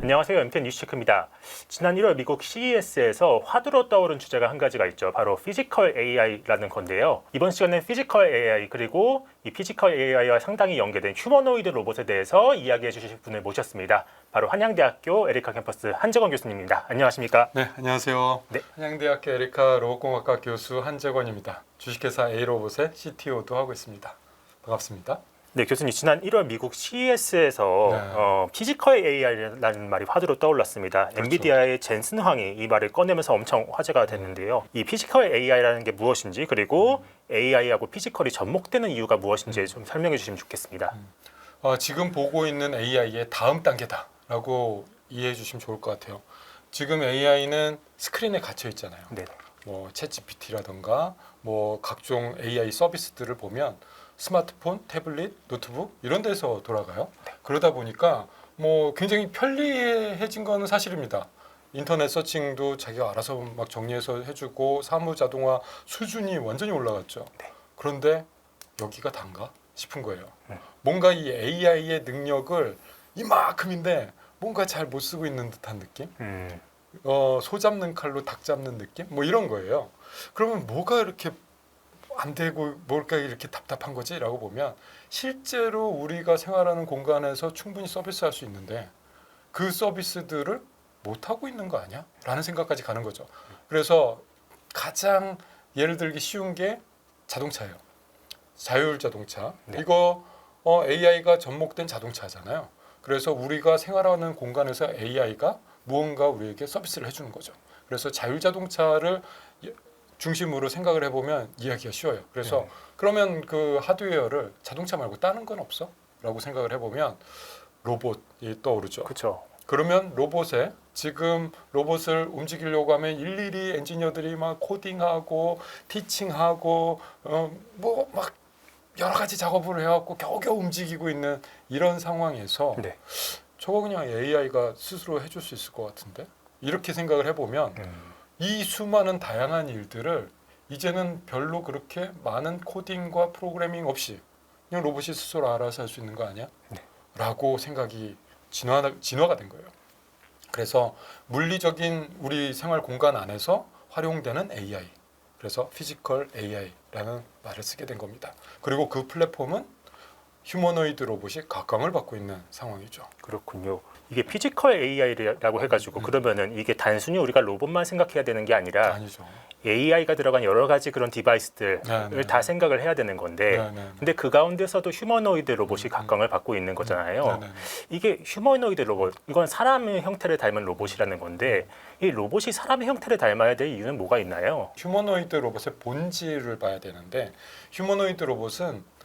안녕하세요. MTN 뉴스체크입니다. 지난 1월 미국 CES에서 화두로 떠오른 주제가 한 가지가 있죠. 바로 피지컬 AI라는 건데요. 이번 시간에 피지컬 AI 그리고 이 피지컬 AI와 상당히 연계된 휴머노이드 로봇에 대해서 이야기해 주실 분을 모셨습니다. 바로 한양대학교 에리카 캠퍼스 한재권 교수님입니다. 안녕하십니까? 네, 안녕하세요. 네. 한양대학교 에리카 로봇공학과 교수 한재권입니다. 주식회사 A로봇의 CTO도 하고 있습니다. 반갑습니다. 네, 교수님 지난 1월 미국 CES에서 피지컬 AI라는 말이 화두로 떠올랐습니다. 그렇죠. 엔비디아의 젠슨 황이 이 말을 꺼내면서 엄청 화제가 됐는데요. 이 피지컬 AI라는 게 무엇인지 그리고 AI하고 피지컬이 접목되는 이유가 무엇인지 좀 설명해 주시면 좋겠습니다. 지금 보고 있는 AI의 다음 단계다라고 이해해 주시면 좋을 것 같아요. 지금 AI는 스크린에 갇혀 있잖아요. 네. 뭐 챗GPT라든가 뭐 각종 AI 서비스들을 보면 스마트폰, 태블릿, 노트북 이런 데서 돌아가요. 그러다 보니까 뭐 굉장히 편리해진 건 사실입니다. 인터넷 서칭도 자기가 알아서 막 정리해서 해주고 사무 자동화 수준이 완전히 올라갔죠. 그런데 여기가 단가 싶은 거예요. 뭔가 이 AI의 능력을 이만큼인데 뭔가 잘 못 쓰고 있는 듯한 느낌? 소 잡는 칼로 닭 잡는 느낌? 뭐 이런 거예요. 그러면 뭐가 이렇게 안 되고 뭘까 이렇게 답답한 거지? 라고 보면 실제로 우리가 생활하는 공간에서 충분히 서비스할 수 있는데 그 서비스들을 못하고 있는 거 아니야? 라는 생각까지 가는 거죠. 그래서 가장 예를 들기 쉬운 게 자동차예요. 자율 자동차. 네. 이거 AI가 접목된 자동차잖아요. 그래서 우리가 생활하는 공간에서 AI가 무언가 우리에게 서비스를 해주는 거죠. 그래서 자율 자동차를 중심으로 생각을 해보면 이해하기가 쉬워요. 그래서 그러면 그 하드웨어를 자동차 말고 다른 건 없어? 라고 생각을 해보면 로봇이 떠오르죠. 그렇죠. 그러면 로봇에 지금 로봇을 움직이려고 하면 일일이 엔지니어들이 막 코딩하고 티칭하고 뭐 막 여러 가지 작업을 해갖고 겨우겨우 움직이고 있는 이런 상황에서 네. 저거 그냥 AI가 스스로 해줄 수 있을 것 같은데 이렇게 생각을 해보면 이 수많은 다양한 일들을 이제는 별로 그렇게 많은 코딩과 프로그래밍 없이 그냥 로봇이 스스로 알아서 할 수 있는 거 아니야? 네. 라고 생각이 진화가 된 거예요. 그래서 물리적인 우리 생활 공간 안에서 활용되는 AI, 그래서 피지컬 AI라는 말을 쓰게 된 겁니다. 그리고 그 플랫폼은 휴머노이드 로봇이 각광을 받고 있는 상황이죠. 그렇군요. 이게 피지컬 AI라고 해가지고 그러면은 이게 단순히 우리가 로봇만 생각해야 되는 게 아니라 아니죠. AI가 들어간 여러 가지 그런 디바이스들을 네. 다 생각을 해야 되는 건데 네. 근데 그 가운데서도 휴머노이드 로봇이 각광을 받고 있는 거잖아요. 네. 이게 휴머노이드 로봇, 이건 사람의 형태를 닮은 로봇이라는 건데 이 로봇이 사람의 형태를 닮아야 될 이유는 뭐가 있나요? 휴머노이드 로봇의 본질을 봐야 되는데 휴머노이드 로봇은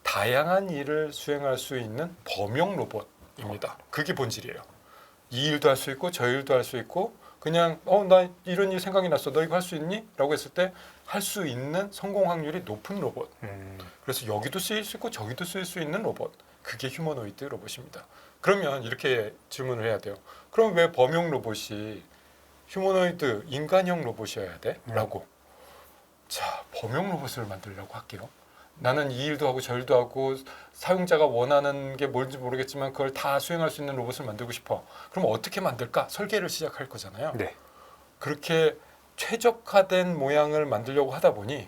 다양한 일을 수행할 수 있는 범용 로봇입니다. 그게 본질이에요. 이 일도 할 수 있고 저 일도 할 수 있고 그냥 나 이런 일 생각이 났어. 너 이거 할 수 있니? 라고 했을 때 할 수 있는 성공 확률이 높은 로봇. 그래서 여기도 쓰일 수 있고 저기도 쓰일 수 있는 로봇. 그게 휴머노이드 로봇입니다. 그러면 이렇게 질문을 해야 돼요. 그럼 왜 범용 로봇이 휴머노이드 인간형 로봇이어야 돼? 라고. 자, 범용 로봇을 만들려고 할게요. 나는 이 일도 하고 저 일도 하고 사용자가 원하는 게 뭔지 모르겠지만 그걸 다 수행할 수 있는 로봇을 만들고 싶어. 그럼 어떻게 만들까? 설계를 시작할 거잖아요. 네. 그렇게 최적화된 모양을 만들려고 하다 보니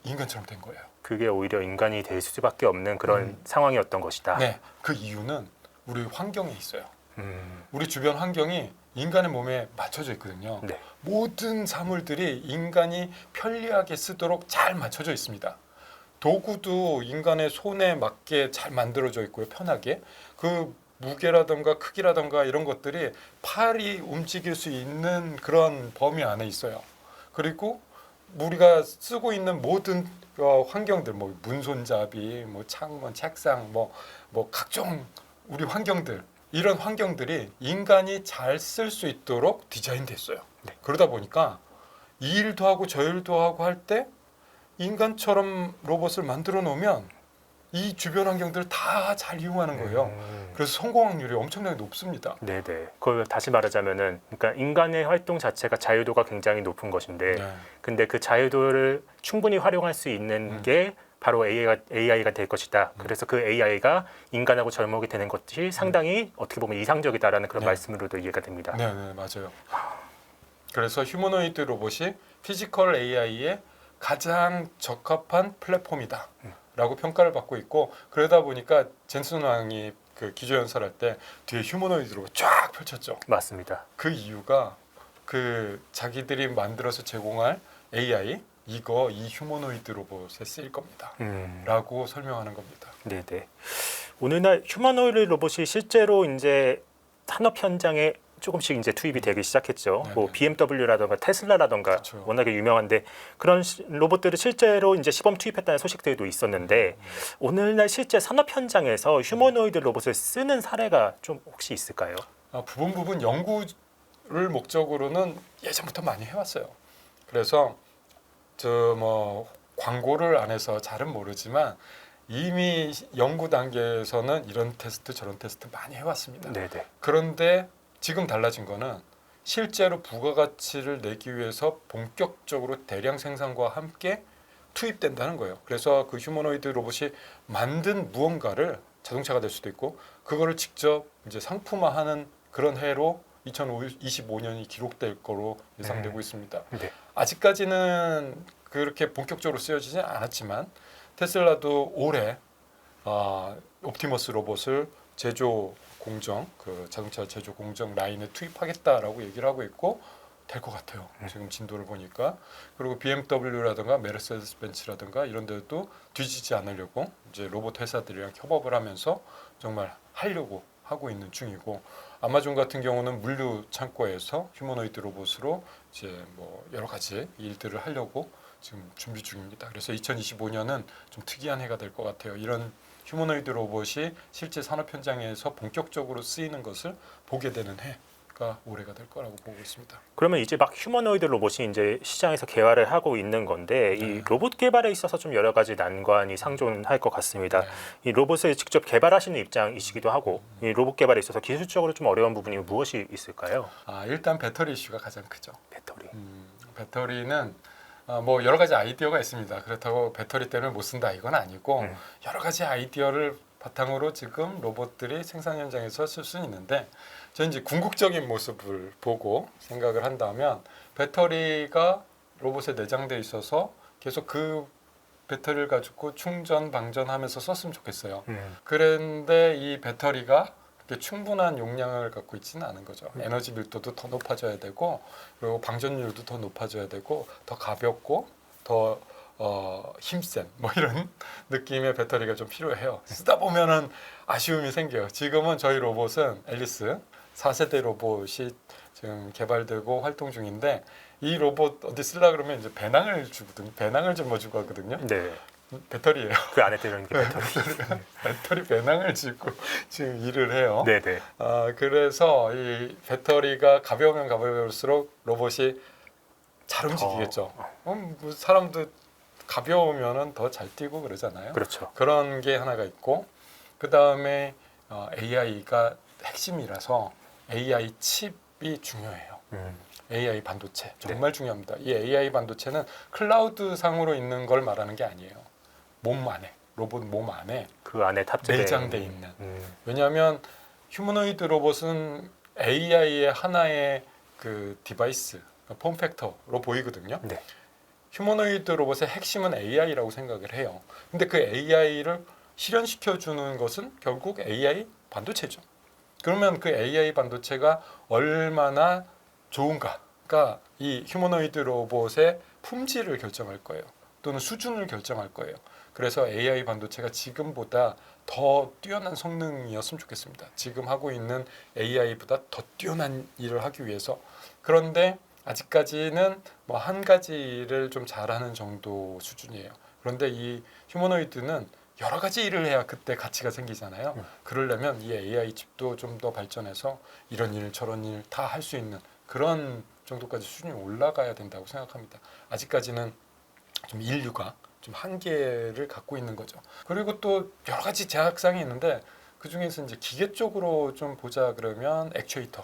인간처럼 된 거예요. 그게 오히려 인간이 될 수밖에 없는 그런 상황이었던 것이다. 네, 그 이유는 우리 환경에 있어요. 우리 주변 환경이 인간의 몸에 맞춰져 있거든요. 네. 모든 사물들이 인간이 편리하게 쓰도록 잘 맞춰져 있습니다. 도구도 인간의 손에 맞게 잘 만들어져 있고요. 편하게. 그 무게라든가 크기라든가 이런 것들이 팔이 움직일 수 있는 그런 범위 안에 있어요. 그리고 우리가 쓰고 있는 모든 환경들, 뭐 문손잡이, 뭐 창문, 책상, 뭐 각종 우리 환경들, 이런 환경들이 인간이 잘 쓸 수 있도록 디자인됐어요. 네. 그러다 보니까 이 일도 하고 저 일도 하고 할 때 인간처럼 로봇을 만들어 놓으면 이 주변 환경들을 다 잘 이용하는 거예요. 그래서 성공 확률이 엄청나게 높습니다. 네네. 그걸 다시 말하자면은, 그러니까 인간의 활동 자체가 자유도가 굉장히 높은 것인데, 네. 근데 그 자유도를 충분히 활용할 수 있는 게 바로 AI가 될 것이다. 그래서 그 AI가 인간하고 접목이 되는 것이 상당히 어떻게 보면 이상적이다라는 그런 네. 말씀으로도 이해가 됩니다. 네, 네, 맞아요. 그래서 휴머노이드 로봇이 피지컬 AI에 가장 적합한 플랫폼이다라고 평가를 받고 있고, 그러다 보니까 젠슨 왕이 그 기조연설할 때 뒤에 휴머노이드 로봇 쫙 펼쳤죠. 맞습니다. 그 이유가 그 자기들이 만들어서 제공할 AI 이거 이 휴머노이드 로봇에 쓰일 겁니다.라고 설명하는 겁니다. 네네. 오늘날 휴머노이드 로봇이 실제로 이제 산업 현장에 조금씩 이제 투입이 되기 시작했죠. 네네. 뭐 BMW라던가 테슬라라던가 그렇죠. 워낙에 유명한데 그런 로봇들을 실제로 이제 시범 투입했다는 소식들도 있었는데 오늘날 실제 산업 현장에서 휴머노이드 로봇을 쓰는 사례가 좀 혹시 있을까요? 부분 연구를 목적으로는 예전부터 많이 해왔어요. 그래서 저 뭐 광고를 안 해서 잘은 모르지만 이미 연구 단계에서는 이런 테스트 저런 테스트 많이 해왔습니다. 네네. 그런데 지금 달라진 거는 실제로 부가가치를 내기 위해서 본격적으로 대량 생산과 함께 투입된다는 거예요. 그래서 그 휴머노이드 로봇이 만든 무언가를 자동차가 될 수도 있고 그거를 직접 이제 상품화하는 그런 해로 2025년이 기록될 거로 예상되고 있습니다. 네. 아직까지는 그렇게 본격적으로 쓰여지지 않았지만 테슬라도 올해 옵티머스 로봇을 제조 공정, 그 자동차 제조 공정 라인에 투입하겠다라고 얘기를 하고 있고 될 것 같아요. 지금 진도를 보니까. 그리고 BMW라든가 메르세데스 벤츠라든가 이런 데도 뒤지지 않으려고 이제 로봇 회사들이랑 협업을 하면서 정말 하려고 하고 있는 중이고, 아마존 같은 경우는 물류 창고에서 휴머노이드 로봇으로 이제 뭐 여러 가지 일들을 하려고 지금 준비 중입니다. 그래서 2025년은 좀 특이한 해가 될 것 같아요. 이런 휴머노이드 로봇이 실제 산업 현장에서 본격적으로 쓰이는 것을 보게 되는 해가 올해가 될 거라고 보고 있습니다. 그러면 이제 막 휴머노이드 로봇이 이제 시장에서 개발을 하고 있는 건데 이 로봇 개발에 있어서 좀 여러 가지 난관이 상존할 것 같습니다. 이 로봇을 직접 개발하시는 입장이시기도 하고 이 로봇 개발에 있어서 기술적으로 좀 어려운 부분이 무엇이 있을까요? 일단 배터리 이슈가 가장 크죠. 배터리. 배터리는 뭐 여러 가지 아이디어가 있습니다. 그렇다고 배터리 때문에 못 쓴다 이건 아니고 여러 가지 아이디어를 바탕으로 지금 로봇들이 생산 현장에서 쓸 수는 있는데, 저는 이제 궁극적인 모습을 보고 생각을 한다면 배터리가 로봇에 내장돼 있어서 계속 그 배터리를 가지고 충전 방전하면서 썼으면 좋겠어요. 그런데 이 배터리가 그렇게 충분한 용량을 갖고 있지는 않은 거죠. 에너지 밀도도 더 높아져야 되고, 그리고 방전율도 더 높아져야 되고, 더 가볍고 더 힘센 뭐 이런 느낌의 배터리가 좀 필요해요. 쓰다 보면은 아쉬움이 생겨요. 지금은 저희 로봇은 앨리스 4세대 로봇이 지금 개발되고 활동 중인데, 이 로봇 어디 쓰려 그러면 이제 배낭을 주거든요. 배낭을 짊어지고 하거든요. 네. 배터리예요. 그 안에 들어있는 게 배터리. 배터리 배낭을 싣고 지금 일을 해요. 네네. 그래서 이 배터리가 가벼우면 가벼울수록 로봇이 잘 움직이겠죠. 뭐 사람도 가벼우면은 더 잘 뛰고 그러잖아요. 그렇죠. 그런 게 하나가 있고, 그 다음에 AI가 핵심이라서 AI 칩이 중요해요. AI 반도체 정말 중요합니다. 이 AI 반도체는 클라우드 상으로 있는 걸 말하는 게 아니에요. 몸 안에, 로봇 몸 안에 그 안에 탑재된 내장돼 있는. 왜냐하면 휴머노이드 로봇은 AI의 하나의 그 디바이스, 폼팩터로 보이거든요. 네. 휴머노이드 로봇의 핵심은 AI라고 생각을 해요. 근데 그 AI를 실현시켜 주는 것은 결국 AI 반도체죠. 그러면 그 AI 반도체가 얼마나 좋은가가 이 휴머노이드 로봇의 품질을 결정할 거예요. 또는 수준을 결정할 거예요. 그래서 AI 반도체가 지금보다 더 뛰어난 성능이었으면 좋겠습니다. 지금 하고 있는 AI보다 더 뛰어난 일을 하기 위해서. 그런데 아직까지는 뭐 한 가지를 좀 잘하는 정도 수준이에요. 그런데 이 휴머노이드는 여러 가지 일을 해야 그때 가치가 생기잖아요. 그러려면 이 AI 칩도 좀 더 발전해서 이런 일 저런 일 다 할 수 있는 그런 정도까지 수준이 올라가야 된다고 생각합니다. 아직까지는 좀 인류가 좀 한계를 갖고 있는 거죠. 그리고 또 여러 가지 제약상이 있는데 그 중에서 이제 기계 쪽으로 좀 보자 그러면 액추에이터,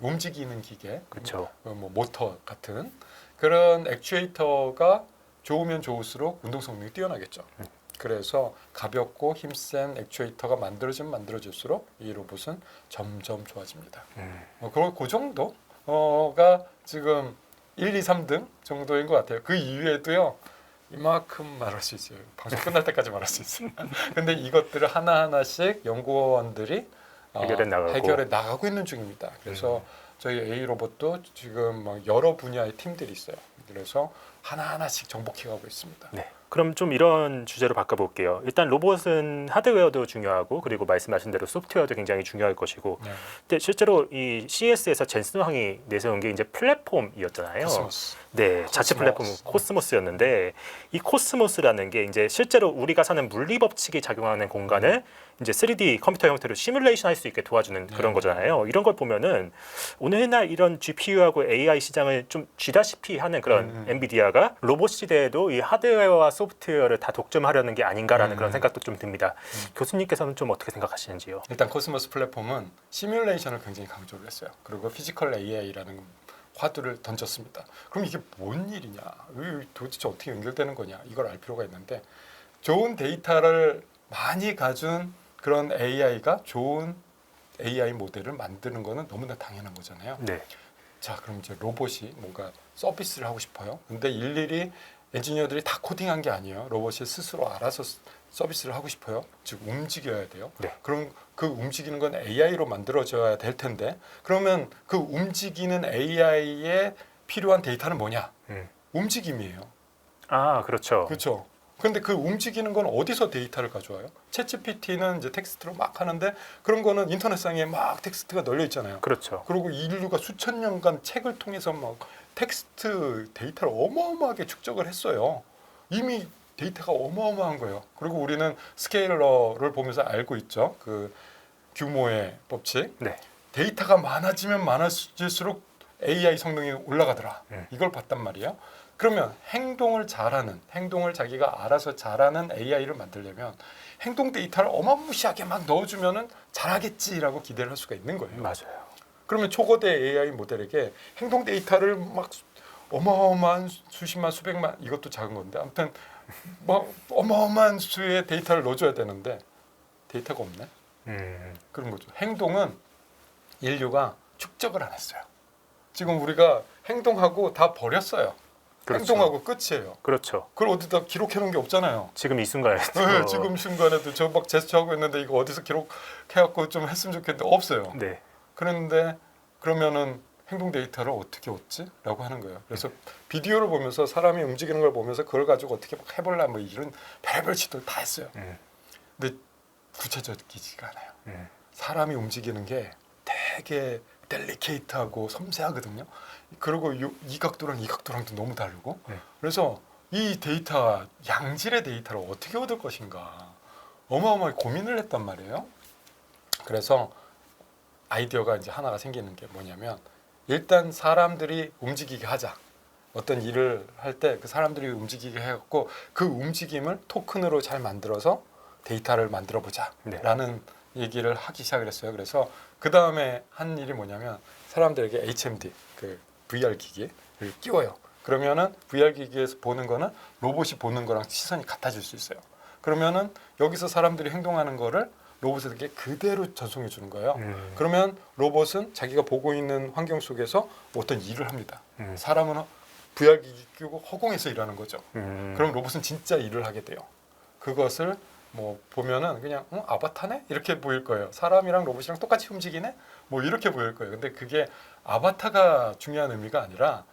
움직이는 기계, 그렇죠. 뭐 모터 같은 그런 액추에이터가 좋으면 좋을수록 운동 성능이 뛰어나겠죠. 그래서 가볍고 힘센 액추에이터가 만들어지면 만들어질수록 이 로봇은 점점 좋아집니다. 그리고 그 정도가 지금 1, 2, 3등 정도인 것 같아요. 그 이후에도요. 이만큼 말할 수 있어요. 방송 끝날 때까지 말할 수 있어요. 근데 이것들을 하나하나씩 연구원들이 해결해 나가고 있는 중입니다. 그래서 저희 A 로봇도 지금 막 여러 분야의 팀들이 있어요. 그래서 하나하나씩 정복해가고 있습니다. 네. 그럼 좀 이런 주제로 바꿔볼게요. 일단 로봇은 하드웨어도 중요하고 그리고 말씀하신 대로 소프트웨어도 굉장히 중요할 것이고 네. 근데 실제로 이 CES에서 젠슨 황이 내세운 게 이제 플랫폼이었잖아요. 코스모스. 네, 자체 플랫폼 코스모스였는데 이 코스모스라는 게 이제 실제로 우리가 사는 물리 법칙이 작용하는 공간을 이제 3D 컴퓨터 형태로 시뮬레이션 할 수 있게 도와주는 그런 거잖아요. 이런 걸 보면은 오늘날 이런 GPU하고 AI 시장을 좀 쥐다시피 하는 그런 엔비디아가 로봇 시대에도 이 하드웨어와 소프트웨어를 다 독점하려는 게 아닌가라는 그런 생각도 좀 듭니다. 교수님께서는 좀 어떻게 생각하시는지요? 일단 코스모스 플랫폼은 시뮬레이션을 굉장히 강조를 했어요. 그리고 피지컬 AI라는 화두를 던졌습니다. 그럼 이게 뭔 일이냐? 도대체 어떻게 연결되는 거냐? 이걸 알 필요가 있는데 좋은 데이터를 많이 가진 그런 AI가 좋은 AI 모델을 만드는 거는 너무나 당연한 거잖아요. 네. 자, 그럼 이제 로봇이 뭔가 서비스를 하고 싶어요. 근데 일일이 엔지니어들이 다 코딩한 게 아니에요. 로봇이 스스로 알아서 서비스를 하고 싶어요. 즉 움직여야 돼요. 네. 그럼 그 움직이는 건 AI로 만들어져야 될 텐데 그러면 그 움직이는 AI에 필요한 데이터는 뭐냐? 움직임이에요. 아, 그렇죠. 그렇죠. 근데 그 움직이는 건 어디서 데이터를 가져와요? 챗GPT는 이제 텍스트로 막 하는데 그런 거는 인터넷상에 막 텍스트가 널려 있잖아요. 그렇죠. 그리고 인류가 수천 년간 책을 통해서 막 텍스트 데이터를 어마어마하게 축적을 했어요. 이미 데이터가 어마어마한 거예요. 그리고 우리는 스케일러를 보면서 알고 있죠. 그 규모의 법칙. 네. 데이터가 많아지면 많아질수록 AI 성능이 올라가더라. 이걸 봤단 말이에요. 그러면 행동을 자기가 알아서 잘하는 AI를 만들려면 행동 데이터를 어마무시하게 막 넣어주면은 잘하겠지라고 기대를 할 수가 있는 거예요. 맞아요. 그러면 초거대 AI 모델에게 행동 데이터를 막 어마어마한 수십만 수백만 이것도 작은 건데 아무튼 뭐 어마어마한 수의 데이터를 넣어줘야 되는데 데이터가 없네. 그런 거죠. 행동은 인류가 축적을 안 했어요. 지금 우리가 행동하고 다 버렸어요. 그렇죠. 행동하고 끝이에요. 그렇죠. 그걸 어디다 기록해 놓은 게 없잖아요. 지금 이 순간에 네, 지금 순간에도 저 막 제스처하고 있는데 이거 어디서 기록해갖고 좀 했으면 좋겠는데 없어요. 네. 그런데 그러면은 행동 데이터를 어떻게 얻지? 라고 하는 거예요. 그래서 비디오를 보면서 사람이 움직이는 걸 보면서 그걸 가지고 어떻게 막 해볼라 뭐 이런 별별 시도를 다 했어요. 근데 구체적이지가 않아요. 사람이 움직이는 게 되게 델리케이트하고 섬세하거든요. 그리고 이 각도랑 이 각도랑도 너무 다르고 그래서 이 데이터 양질의 데이터를 어떻게 얻을 것인가 어마어마하게 고민을 했단 말이에요. 그래서 아이디어가 이제 하나가 생기는 게 뭐냐면 일단 사람들이 움직이게 하자. 어떤 일을 할 때 그 사람들이 움직이게 해갖고 그 움직임을 토큰으로 잘 만들어서 데이터를 만들어 보자라는 얘기를 하기 시작을 했어요. 그래서 그 다음에 한 일이 뭐냐면 사람들에게 HMD 그 VR 기기를 끼워요. 그러면은 VR 기기에서 보는 거는 로봇이 보는 거랑 시선이 같아질 수 있어요. 그러면은 여기서 사람들이 행동하는 거를 로봇에게 그대로 전송해 주는 거예요. 그러면 로봇은 자기가 보고 있는 환경 속에서 어떤 일을 합니다. 사람은 VR 기기 끼고 허공에서 일하는 거죠. 그럼 로봇은 진짜 일을 하게 돼요. 그것을 뭐 보면은 그냥 아바타네 이렇게 보일 거예요. 사람이랑 로봇이랑 똑같이 움직이네 뭐 이렇게 보일 거예요. 근데 그게 아바타가 중요한 의미가 아니라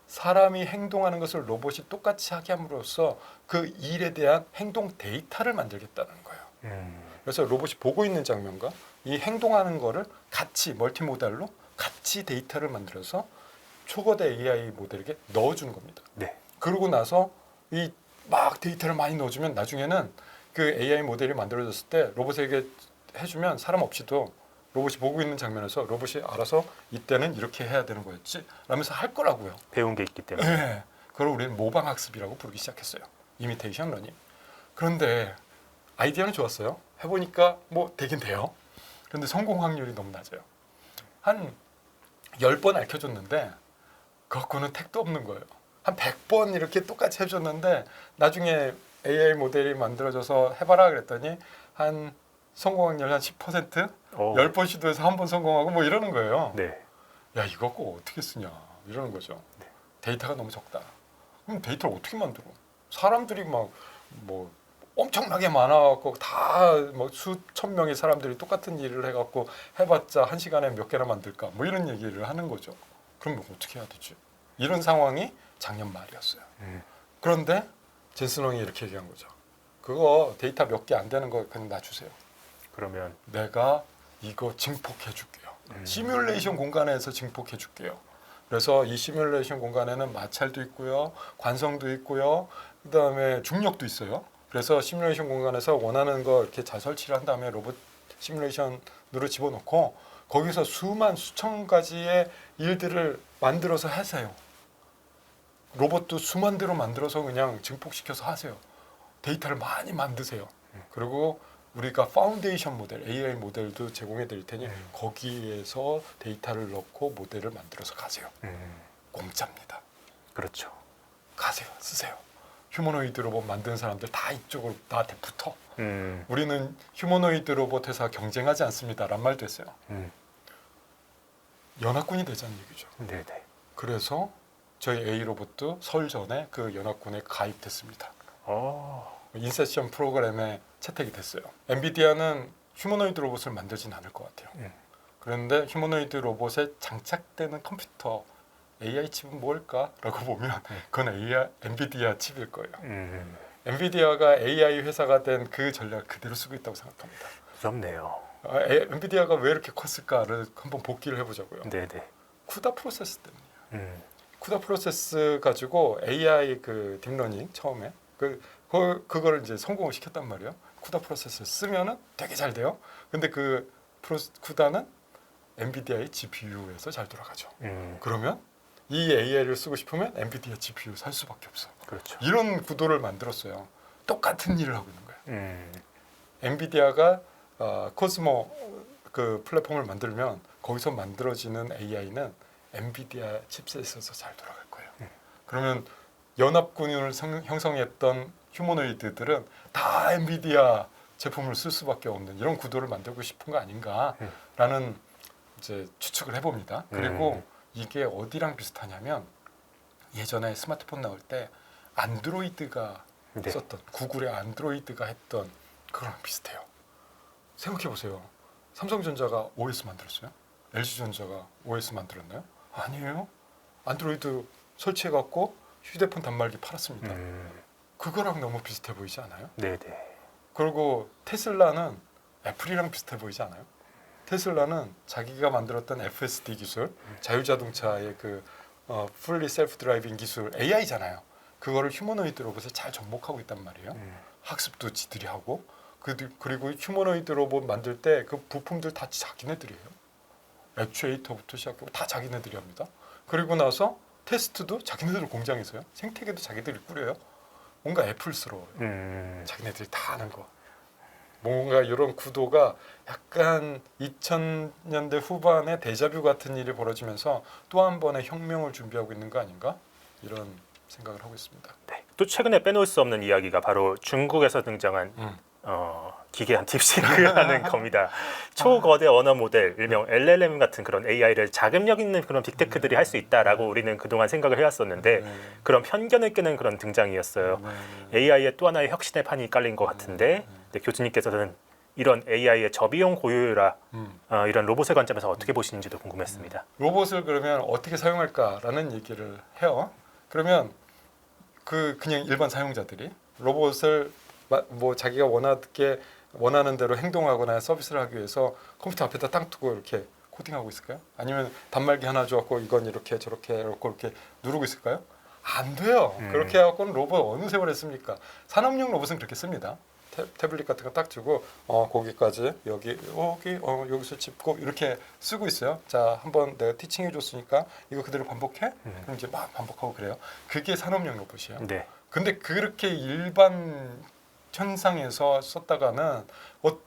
사람이 행동하는 것을 로봇이 똑같이 하게 함으로써 그 일에 대한 행동 데이터를 만들겠다는 거예요. 그래서 로봇이 보고 있는 장면과 이 행동하는 거를 같이 멀티모달로 같이 데이터를 만들어서 초거대 AI 모델에게 넣어주는 겁니다. 네. 그러고 나서 이 막 데이터를 많이 넣어주면 나중에는 그 AI 모델이 만들어졌을 때 로봇에게 해주면 사람 없이도 로봇이 보고 있는 장면에서 로봇이 알아서 이때는 이렇게 해야 되는 거였지 라면서 할 거라고요. 배운 게 있기 때문에. 네. 그걸 우리는 모방학습이라고 부르기 시작했어요. 이미테이션 러닝. 그런데 아이디어는 좋았어요. 해보니까 뭐 되긴 돼요. 그런데 성공 확률이 너무 낮아요. 한 10번 알려줬는데 그거는 택도 없는 거예요. 한 100번 이렇게 똑같이 해줬는데 나중에 AI 모델이 만들어져서 해봐라 그랬더니 한 성공 확률 한 10%? 오. 10번 시도해서 한 번 성공하고 뭐 이러는 거예요. 네. 야 이거 꼭 어떻게 쓰냐 이러는 거죠. 데이터가 너무 적다. 그럼 데이터를 어떻게 만들어? 사람들이 막 뭐 엄청나게 많아갖고 다 뭐 수천 명의 사람들이 똑같은 일을 해갖고 해봤자 한 시간에 몇 개나 만들까? 뭐 이런 얘기를 하는 거죠. 그럼 어떻게 해야 되지? 이런 상황이 작년 말이었어요. 그런데 젠슨홍이 이렇게 얘기한 거죠. 그거 데이터 몇 개 안 되는 거 그냥 놔주세요. 그러면 내가 이거 증폭해 줄게요. 시뮬레이션 공간에서 증폭해 줄게요. 그래서 이 시뮬레이션 공간에는 마찰도 있고요. 관성도 있고요. 그다음에 중력도 있어요. 그래서 시뮬레이션 공간에서 원하는 거 이렇게 잘 설치를 한 다음에 로봇 시뮬레이션으로 집어넣고 거기서 수천 가지의 일들을 만들어서 하세요. 로봇도 수만 대로 만들어서 그냥 증폭시켜서 하세요. 데이터를 많이 만드세요. 그리고 우리가 파운데이션 모델, AI 모델도 제공해 드릴 테니 거기에서 데이터를 넣고 모델을 만들어서 가세요. 공짜입니다. 그렇죠. 가세요. 쓰세요. 휴머노이드 로봇 만드는 사람들 다 이쪽으로 나한테 붙어. 우리는 휴머노이드 로봇 회사 경쟁하지 않습니다. 란 말도 했어요. 연합군이 되자는 얘기죠. 네네. 그래서 저희 A 로봇도 설 전에 그 연합군에 가입됐습니다. 인셉션 프로그램에 채택이 됐어요. 엔비디아는 휴머노이드 로봇을 만들진 않을 것 같아요. 그런데 휴머노이드 로봇에 장착되는 컴퓨터 AI 칩은 뭘까라고 보면 그건 엔비디아 칩일 거예요. 엔비디아가 AI 회사가 된 그 전략 그대로 쓰고 있다고 생각합니다. 무섭네요. 엔비디아가 왜 이렇게 컸을까를 한번 복기를 해보자고요. 네네. 쿠다 프로세스 때문이에요. 쿠다 프로세스 가지고 AI 그 딥러닝 처음에 그거를 이제 성공을 시켰단 말이에요. 쿠다 프로세스 쓰면은 되게 잘 돼요. 근데 그 쿠다는 엔비디아의 GPU에서 잘 돌아가죠. 그러면 이 AI를 쓰고 싶으면 엔비디아 GPU 살 수밖에 없어. 그렇죠. 이런 구도를 만들었어요. 똑같은 일을 하고 있는 거예요. 엔비디아가 코스모 그 플랫폼을 만들면 거기서 만들어지는 AI는 엔비디아 칩셋에서 잘 돌아갈 거예요. 그러면 연합군을 형성했던 휴머노이드들은 다 엔비디아 제품을 쓸 수밖에 없는 이런 구도를 만들고 싶은 거 아닌가라는 이제 추측을 해봅니다. 그리고 이게 어디랑 비슷하냐면 예전에 스마트폰 나올 때 안드로이드가 네. 썼던 구글의 안드로이드가 했던 그거랑 비슷해요. 생각해 보세요. 삼성전자가 OS 만들었어요? LG전자가 OS 만들었나요? 아니에요. 안드로이드 설치해 갖고 휴대폰 단말기 팔았습니다. 그거랑 너무 비슷해 보이지 않아요? 네네. 그리고 테슬라는 애플이랑 비슷해 보이지 않아요? 테슬라는 자기가 만들었던 FSD 기술, 자율자동차의 그 fully self-driving 기술 AI잖아요. 그거를 휴머노이드 로봇에 잘 접목하고 있단 말이에요. 학습도 지들이 하고 그리고 휴머노이드 로봇 만들 때 그 부품들 다 자기네들이에요. 액추에이터부터 시작하고 다 자기네들이 합니다. 그리고 나서 테스트도 자기네들 공장에서요. 생태계도 자기들이 꾸려요. 뭔가 애플스러워요. 자기네들이 다 하는 거. 뭔가 이런 구도가 약간 2000년대 후반에 데자뷰 같은 일이 벌어지면서 또 한 번의 혁명을 준비하고 있는 거 아닌가? 이런 생각을 하고 있습니다. 네. 또 최근에 빼놓을 수 없는 이야기가 바로 중국에서 등장한 기괴한 딥시크라는 겁니다. 초거대 언어 모델, 일명 LLM 같은 그런 AI를 자금력 있는 그런 빅테크들이 할 수 있다라고 우리는 그동안 생각을 해왔었는데 그런 편견을 깨는 그런 등장이었어요. AI의 또 하나의 혁신의 판이 깔린 것 같은데 교수님께서는 이런 AI의 저비용 고유라 이런 로봇의 관점에서 어떻게 보시는지도 궁금했습니다. 로봇을 그러면 어떻게 사용할까라는 얘기를 해요. 그러면 그냥 일반 사용자들이 로봇을 뭐 자기가 원하는 대로 행동하거나 서비스를 하기 위해서 컴퓨터 앞에다 땅 두고 이렇게 코딩하고 있을까요? 아니면 단말기 하나 줘갖고 이건 이렇게 저렇게 이렇게 누르고 있을까요? 안 돼요. 그렇게 해갖고는 로봇 어느 세월 했습니까? 산업용 로봇은 그렇게 씁니다. 태블릿 같은 거 딱 주고 거기까지 여기서 짚고 이렇게 쓰고 있어요. 자, 한번 내가 티칭해 줬으니까 이거 그대로 반복해? 그럼 이제 막 반복하고 그래요. 그게 산업용 로봇이에요. 네. 근데 그렇게 일반 현상에서 썼다가는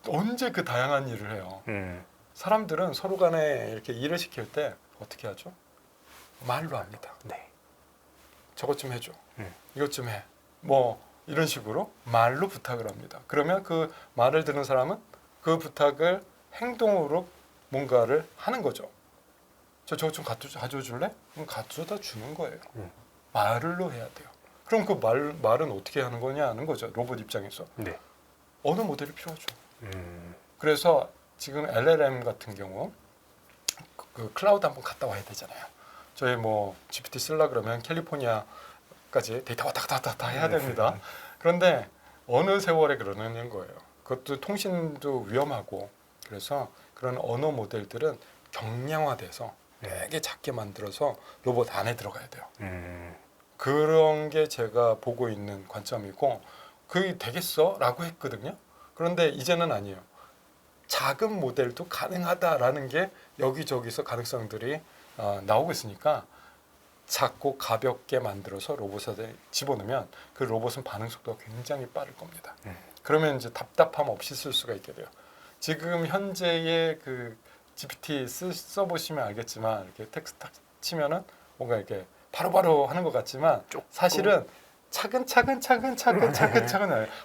언제 그 다양한 일을 해요. 사람들은 서로 간에 이렇게 일을 시킬 때 어떻게 하죠? 말로 합니다. 네. 저것 좀 해줘. 이것 좀 해. 뭐 이런 식으로 말로 부탁을 합니다. 그러면 그 말을 듣는 사람은 그 부탁을 행동으로 뭔가를 하는 거죠. 저거 좀 가져다 줄래? 그럼 가져다 주는 거예요. 말로 해야 돼요. 그럼 그 말은 어떻게 하는 거냐 하는 거죠. 로봇 입장에서. 네. 언어 모델이 필요하죠. 그래서 지금 LLM 같은 경우 그 클라우드 한번 갔다 와야 되잖아요. 저희 뭐 GPT 쓰려 그러면 캘리포니아까지 데이터 왔다 갔다 해야 됩니다. 그런데 어느 세월에 그러는 거예요. 그것도 통신도 위험하고 그래서 그런 언어 모델들은 경량화돼서 되게 작게 만들어서 로봇 안에 들어가야 돼요. 그런 게 제가 보고 있는 관점이고 그게 되겠어? 라고 했거든요. 그런데 이제는 아니에요. 작은 모델도 가능하다라는 게 여기저기서 가능성들이 나오고 있으니까 작고 가볍게 만들어서 로봇에 집어넣으면 그 로봇은 반응 속도가 굉장히 빠를 겁니다. 그러면 이제 답답함 없이 쓸 수가 있게 돼요. 지금 현재의 그 GPT 써보시면 알겠지만 이렇게 텍스트 딱 치면은 뭔가 이렇게 바로바로 하는 것 같지만 사실은 차근차근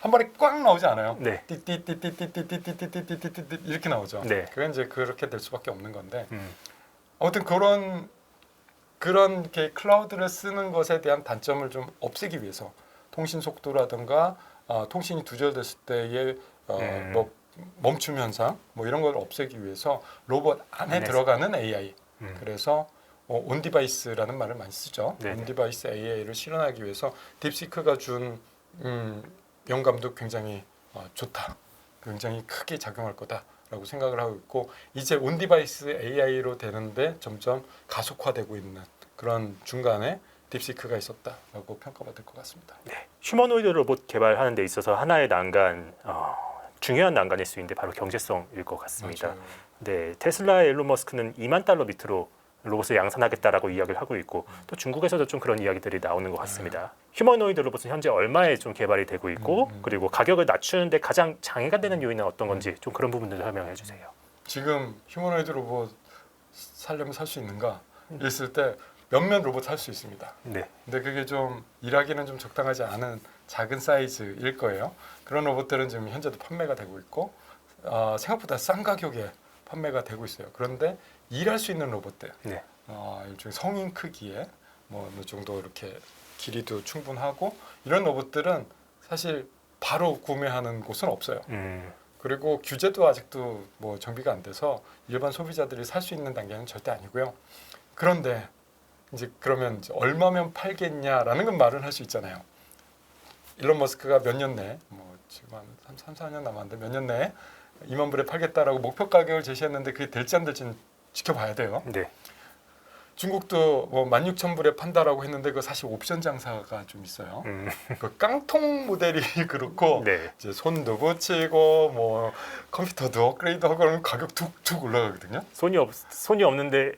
한 번에 꽉 나오지 않아요. 네. 띠띠띠띠띠띠띠띠띠띠띠띠 이렇게 나오죠. 네. 그건 이제 그렇게 될 수밖에 없는 건데 아무튼 그런 이렇게 클라우드를 쓰는 것에 대한 단점을 좀 없애기 위해서 통신 속도라든가 통신이 두절됐을 때의 뭐 멈춤 현상 뭐 이런 걸 없애기 위해서 로봇 안에 들어가는 AI 그래서 온 디바이스라는 말을 많이 쓰죠. 네네. 온 디바이스 AI를 실현하기 위해서 딥시크가 준 영감도 굉장히 좋다. 굉장히 크게 작용할 거다라고 생각을 하고 있고 이제 온 디바이스 AI로 되는데 점점 가속화되고 있는 그런 중간에 딥시크가 있었다라고 평가받을 것 같습니다. 네. 휴머노이드 로봇 개발하는 데 있어서 하나의 난간, 중요한 난간일 수 있는데 바로 경제성일 것 같습니다. 맞아요. 네, 테슬라의 일론 머스크는 2만 달러 밑으로 로봇을 양산하겠다라고 이야기를 하고 있고 또 중국에서도 좀 그런 이야기들이 나오는 것 같습니다. 휴머노이드 로봇은 현재 얼마에 좀 개발이 되고 있고 그리고 가격을 낮추는데 가장 장애가 되는 요인은 어떤 건지 좀 그런 부분들 설명해 주세요. 지금 휴머노이드 로봇 살려면 살 수 있는가 있을 때 몇몇 로봇 살 수 있습니다. 네. 근데 그게 좀 일하기는 좀 적당하지 않은 작은 사이즈일 거예요. 그런 로봇들은 지금 현재도 판매가 되고 있고 생각보다 싼 가격에 판매가 되고 있어요. 그런데 일할 수 있는 로봇들, 네. 일종의 성인 크기에 뭐 어느 정도 이렇게 길이도 충분하고 이런 로봇들은 사실 바로 구매하는 곳은 없어요. 그리고 규제도 아직도 뭐 정비가 안 돼서 일반 소비자들이 살 수 있는 단계는 절대 아니고요. 그런데 이제 그러면 이제 얼마면 팔겠냐라는 건 말을 할 수 있잖아요. 일론 머스크가 몇 년 내에 뭐 지금 한 3, 4년 남았는데 몇 년 내에 2만 불에 팔겠다라고 목표 가격을 제시했는데 그게 될지 안 될지는 지켜봐야 돼요. 네. 중국도 뭐 16,000불에 판다라고 했는데 그 사실 옵션 장사가 좀 있어요. 그 깡통 모델이 그렇고 네. 이제 손도 붙이고 뭐 컴퓨터도 업그레이드하고 그러면 가격 툭툭 올라가거든요. 손이 없는데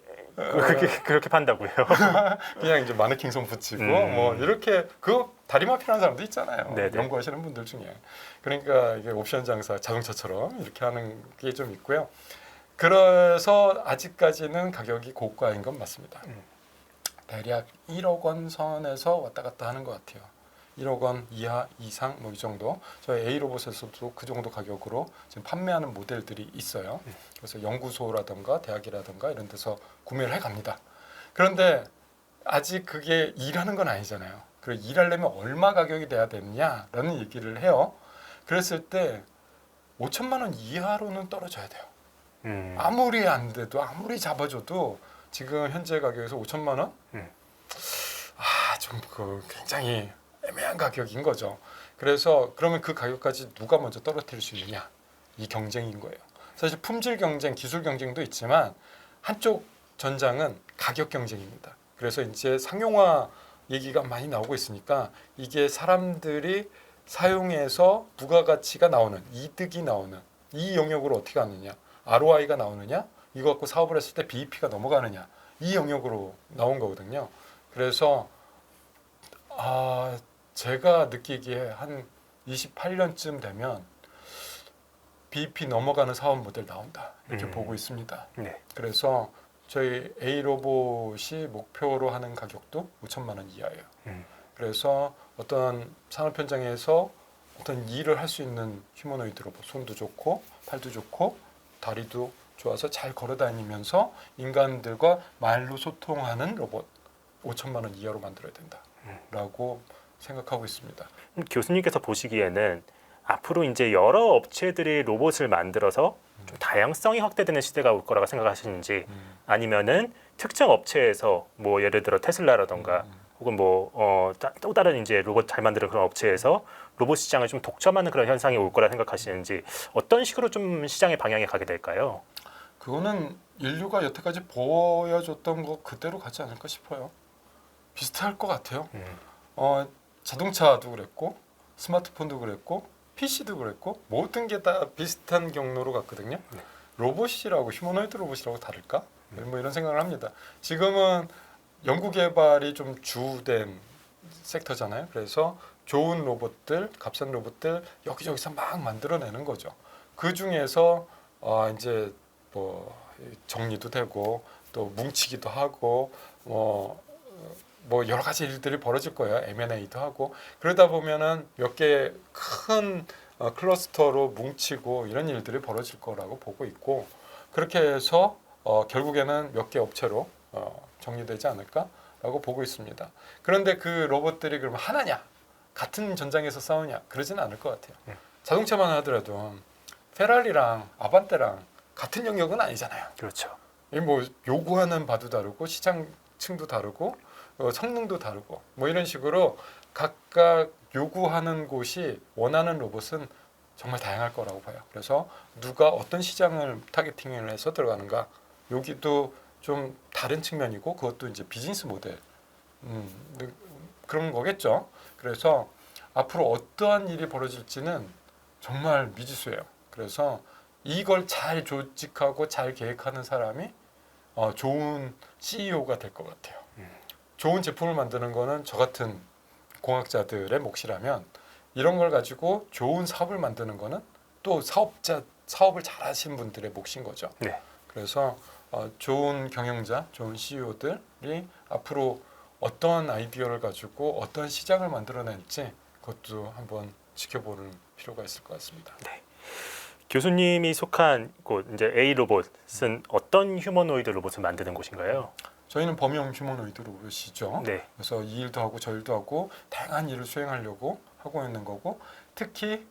그렇게 판다고요? 그냥 이제 마네킹 손 붙이고 뭐 이렇게 그 다리만 필요한 사람도 있잖아요. 네네. 연구하시는 분들 중에. 그러니까 이게 옵션 장사 자동차처럼 이렇게 하는 게 좀 있고요. 그래서 아직까지는 가격이 고가인 건 맞습니다. 대략 1억 원 선에서 왔다 갔다 하는 것 같아요. 1억 원 이하 이상 뭐 이 정도. 저희 A 로봇에서도 그 정도 가격으로 지금 판매하는 모델들이 있어요. 그래서 연구소라든가 대학이라든가 이런 데서 구매를 해갑니다. 그런데 아직 그게 일하는 건 아니잖아요. 그리고 일하려면 얼마 가격이 돼야 되느냐라는 얘기를 해요. 그랬을 때 5천만 원 이하로는 떨어져야 돼요. 아무리 안 돼도 아무리 잡아줘도 지금 현재 가격에서 5천만 원? 좀 그 굉장히 애매한 가격인 거죠. 그래서 그러면 그 가격까지 누가 먼저 떨어뜨릴 수 있느냐? 이 경쟁인 거예요. 사실 품질 경쟁, 기술 경쟁도 있지만 한쪽 전장은 가격 경쟁입니다. 그래서 이제 상용화 얘기가 많이 나오고 있으니까 이게 사람들이 사용해서 부가가치가 나오는, 이득이 나오는 이 영역으로 어떻게 하느냐? ROI가 나오느냐? 이거 갖고 사업을 했을 때 BEP가 넘어가느냐? 이 영역으로 나온 거거든요. 그래서 제가 느끼기에 한 28년쯤 되면 BEP 넘어가는 사업 모델 나온다 이렇게 보고 있습니다. 네. 그래서 저희 A 로봇이 목표로 하는 가격도 5천만 원 이하예요. 그래서 어떤 산업 현장에서 어떤 일을 할 수 있는 휴머노이드 로봇, 손도 좋고 팔도 좋고 다리도 좋아서 잘 걸어 다니면서 인간들과 말로 소통하는 로봇 5천만 원 이하로 만들어야 된다라고 생각하고 있습니다. 교수님께서 보시기에는 앞으로 이제 여러 업체들이 로봇을 만들어서 좀 다양성이 확대되는 시대가 올 거라고 생각하시는지, 아니면은 특정 업체에서 뭐 예를 들어 테슬라라던가 혹은 뭐 또 다른 이제 로봇 잘 만드는 그런 업체에서 로봇 시장을 좀 독점하는 그런 현상이 올 거라 생각하시는지, 어떤 식으로 좀 시장의 방향이 가게 될까요? 그거는 인류가 여태까지 보여줬던 거 그대로 가지 않을까 싶어요. 비슷할 것 같아요. 자동차도 그랬고 스마트폰도 그랬고 PC도 그랬고 모든 게 다 비슷한 경로로 갔거든요. 로봇이라고 휴머노이드 로봇이라고 다를까? 뭐 이런 생각을 합니다. 지금은 연구개발이 좀 주된 섹터잖아요. 그래서 좋은 로봇들, 값싼 로봇들 여기저기서 막 만들어내는 거죠. 그 중에서 이제 뭐 정리도 되고 또 뭉치기도 하고 뭐 여러 가지 일들이 벌어질 거예요. M&A도 하고 그러다 보면은 몇 개 큰 클러스터로 뭉치고 이런 일들이 벌어질 거라고 보고 있고, 그렇게 해서 결국에는 몇 개 업체로 정리되지 않을까라고 보고 있습니다. 그런데 그 로봇들이 그러면 하나냐, 같은 전장에서 싸우냐, 그러지는 않을 것 같아요. 자동차만 하더라도 페라리랑 아반떼랑 같은 영역은 아니잖아요. 그렇죠. 뭐 요구하는 바도 다르고 시장층도 다르고 성능도 다르고 뭐 이런 식으로 각각 요구하는 곳이 원하는 로봇은 정말 다양할 거라고 봐요. 그래서 누가 어떤 시장을 타겟팅을 해서 들어가는가, 여기도 좀 다른 측면이고 그것도 이제 비즈니스 모델 그런 거겠죠. 그래서 앞으로 어떠한 일이 벌어질지는 정말 미지수예요. 그래서 이걸 잘 조직하고 잘 계획하는 사람이 좋은 CEO가 될 것 같아요. 좋은 제품을 만드는 거는 저 같은 공학자들의 몫이라면, 이런 걸 가지고 좋은 사업을 만드는 거는 또 사업을 잘하시는 분들의 몫인 거죠. 네. 그래서 좋은 경영자, 좋은 CEO들이 앞으로 어떤 아이디어를 가지고 어떤 시장을 만들어낼지 그것도 한번 지켜보는 필요가 있을 것 같습니다. 네. 교수님이 속한 곳 이제 A 로봇은 어떤 휴머노이드 로봇을 만드는 곳인가요? 저희는 범용 휴머노이드 로봇이죠. 네. 그래서 이 일도 하고 저 일도 하고 다양한 일을 수행하려고 하고 있는 거고, 특히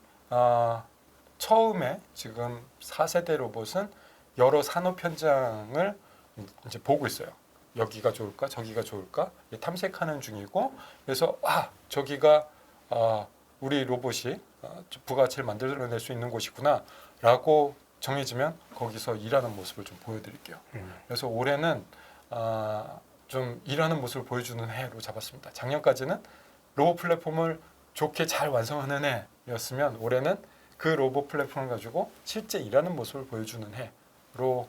처음에 지금 4세대 로봇은 여러 산업 현장을 이제 보고 있어요. 여기가 좋을까, 저기가 좋을까 탐색하는 중이고, 그래서 저기가 우리 로봇이 부가가치를 만들어낼 수 있는 곳이구나라고 정해지면 거기서 일하는 모습을 좀 보여드릴게요. 그래서 올해는 좀 일하는 모습을 보여주는 해로 잡았습니다. 작년까지는 로봇 플랫폼을 좋게 잘 완성하는 해였으면 올해는 그 로봇 플랫폼을 가지고 실제 일하는 모습을 보여주는 해로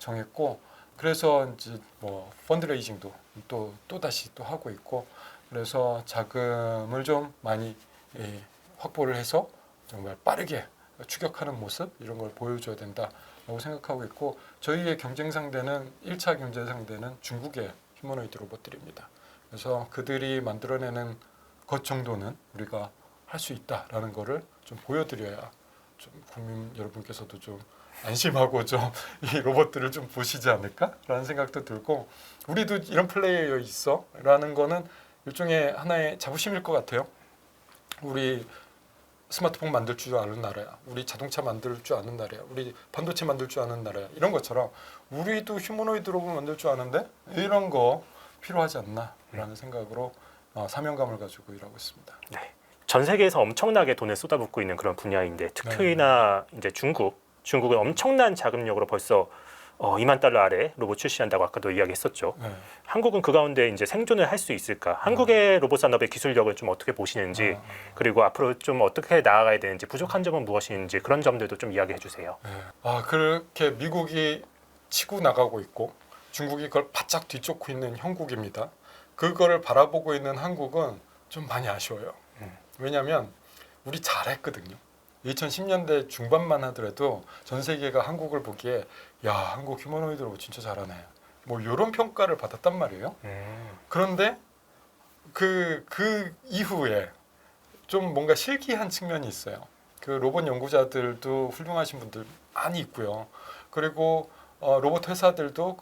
정했고, 그래서 이제 뭐 펀드레이징도 또 다시 또 하고 있고, 그래서 자금을 좀 많이 확보를 해서 정말 빠르게 추격하는 모습 이런 걸 보여줘야 된다라고 생각하고 있고, 저희의 경쟁 상대는 1차 경쟁 상대는 중국의 휴머노이드 로봇들입니다. 그래서 그들이 만들어내는 것 정도는 우리가 할 수 있다라는 거를 좀 보여드려야 좀 국민 여러분께서도 좀 안심하고 좀 이 로봇들을 좀 보시지 않을까라는 생각도 들고, 우리도 이런 플레이어 있어라는 거는 일종의 하나의 자부심일 것 같아요. 우리 스마트폰 만들 줄 아는 나라야, 우리 자동차 만들 줄 아는 나라야, 우리 반도체 만들 줄 아는 나라야, 이런 것처럼 우리도 휴머노이드 로봇 만들 줄 아는데 이런 거 필요하지 않나라는 생각으로 사명감을 가지고 일하고 있습니다. 네. 전 세계에서 엄청나게 돈을 쏟아붓고 있는 그런 분야인데, 특히나 이제 중국은 엄청난 자금력으로 벌써 2만 달러 아래 로봇 출시한다고 아까도 이야기했었죠. 네. 한국은 그 가운데 이제 생존을 할 수 있을까? 한국의 로봇 산업의 기술력을 좀 어떻게 보시는지, 그리고 앞으로 좀 어떻게 나아가야 되는지, 부족한 점은 무엇인지 그런 점들도 좀 이야기해 주세요. 네. 그렇게 미국이 치고 나가고 있고 중국이 그걸 바짝 뒤쫓고 있는 형국입니다. 그거를 바라보고 있는 한국은 좀 많이 아쉬워요. 왜냐하면 우리 잘했거든요. 2010년대 중반만 하더라도 전 세계가 한국을 보기에 야, 한국 휴머노이드 로봇 진짜 잘하네, 뭐 이런 평가를 받았단 말이에요. 그런데 그 이후에 좀 뭔가 실기한 측면이 있어요. 그 로봇 연구자들도 훌륭하신 분들 많이 있고요. 그리고 로봇 회사들도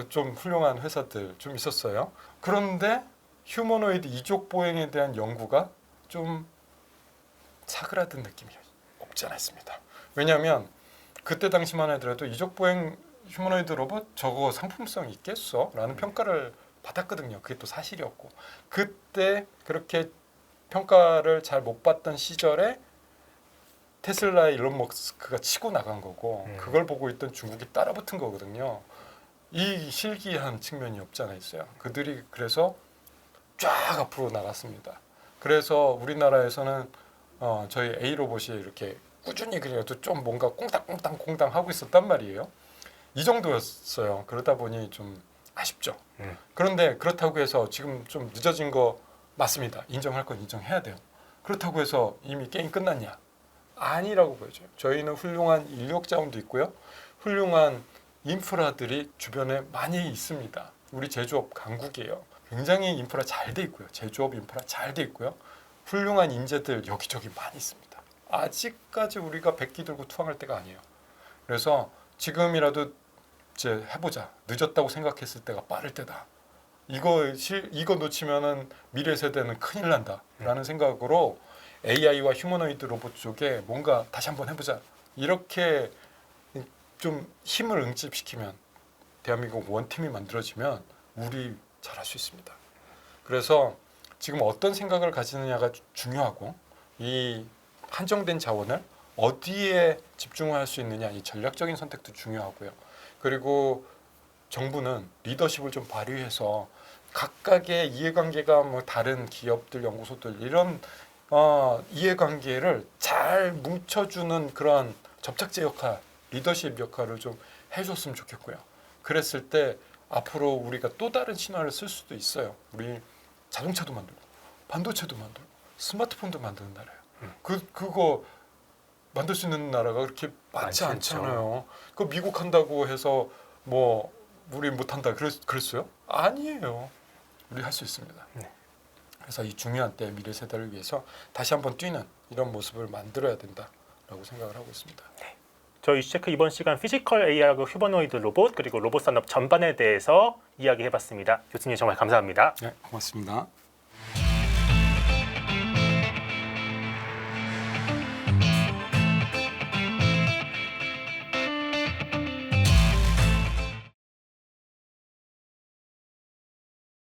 좀 훌륭한 회사들 좀 있었어요. 그런데 휴머노이드 이족 보행에 대한 연구가 좀 사그라든 느낌이 없지 않아 있습니다. 왜냐하면 그때 당시만 하더라도 이족 보행 휴머노이드 로봇 저거 상품성 있겠어? 라는 평가를 받았거든요. 그게 또 사실이었고 그때 그렇게 평가를 잘 못 받던 시절에 테슬라의 일론 머스크가 치고 나간 거고 그걸 보고 있던 중국이 따라붙은 거거든요. 이 실기한 측면이 없지 않아 있어요. 그들이 그래서 쫙 앞으로 나갔습니다. 그래서 우리나라에서는 저희 A 로봇이 이렇게 꾸준히 그래도 좀 뭔가 꽁당꽁당 하고 있었단 말이에요. 이 정도였어요. 그러다 보니 좀 아쉽죠. 그런데 그렇다고 해서 지금 좀 늦어진 거 맞습니다. 인정할 건 인정해야 돼요. 그렇다고 해서 이미 게임 끝났냐? 아니라고 보여져요. 저희는 훌륭한 인력 자원도 있고요. 훌륭한 인프라들이 주변에 많이 있습니다. 우리 제조업 강국이에요. 굉장히 인프라 잘 돼 있고요. 제조업 인프라 잘 돼 있고요. 훌륭한 인재들 여기저기 많이 있습니다. 아직까지 우리가 백기 들고 투항할 때가 아니에요. 그래서 지금이라도 이제 해보자. 늦었다고 생각했을 때가 빠를 때다. 이거 놓치면은 미래 세대는 큰일 난다라는 생각으로 AI와 휴머노이드 로봇 쪽에 뭔가 다시 한번 해보자. 이렇게 좀 힘을 응집시키면 대한민국 원팀이 만들어지면 우리 잘할 수 있습니다. 그래서 지금 어떤 생각을 가지느냐가 중요하고 이 한정된 자원을 어디에 집중할 수 있느냐 이 전략적인 선택도 중요하고요. 그리고 정부는 리더십을 좀 발휘해서 각각의 이해관계가 뭐 다른 기업들, 연구소들 이런 이해관계를 잘 뭉쳐주는 그런 접착제 역할, 리더십 역할을 좀 해줬으면 좋겠고요. 그랬을 때 앞으로 우리가 또 다른 신화를 쓸 수도 있어요. 우리 자동차도 만들고, 반도체도 만들고, 스마트폰도 만드는 나라예요. 그거 만들 수 있는 나라가 그렇게 많지 않잖아요. 그 미국 한다고 해서 뭐 우리 못한다 그랬어요? 아니에요. 우리 할 수 있습니다. 네. 그래서 이 중요한 때 미래 세대를 위해서 다시 한번 뛰는 이런 모습을 만들어야 된다라고 생각을 하고 있습니다. 저희 유스체크 이번 시간 피지컬 AI하고 휴머노이드 로봇 그리고 로봇 산업 전반에 대해서 이야기해봤습니다. 교수님 정말 감사합니다. 네, 고맙습니다.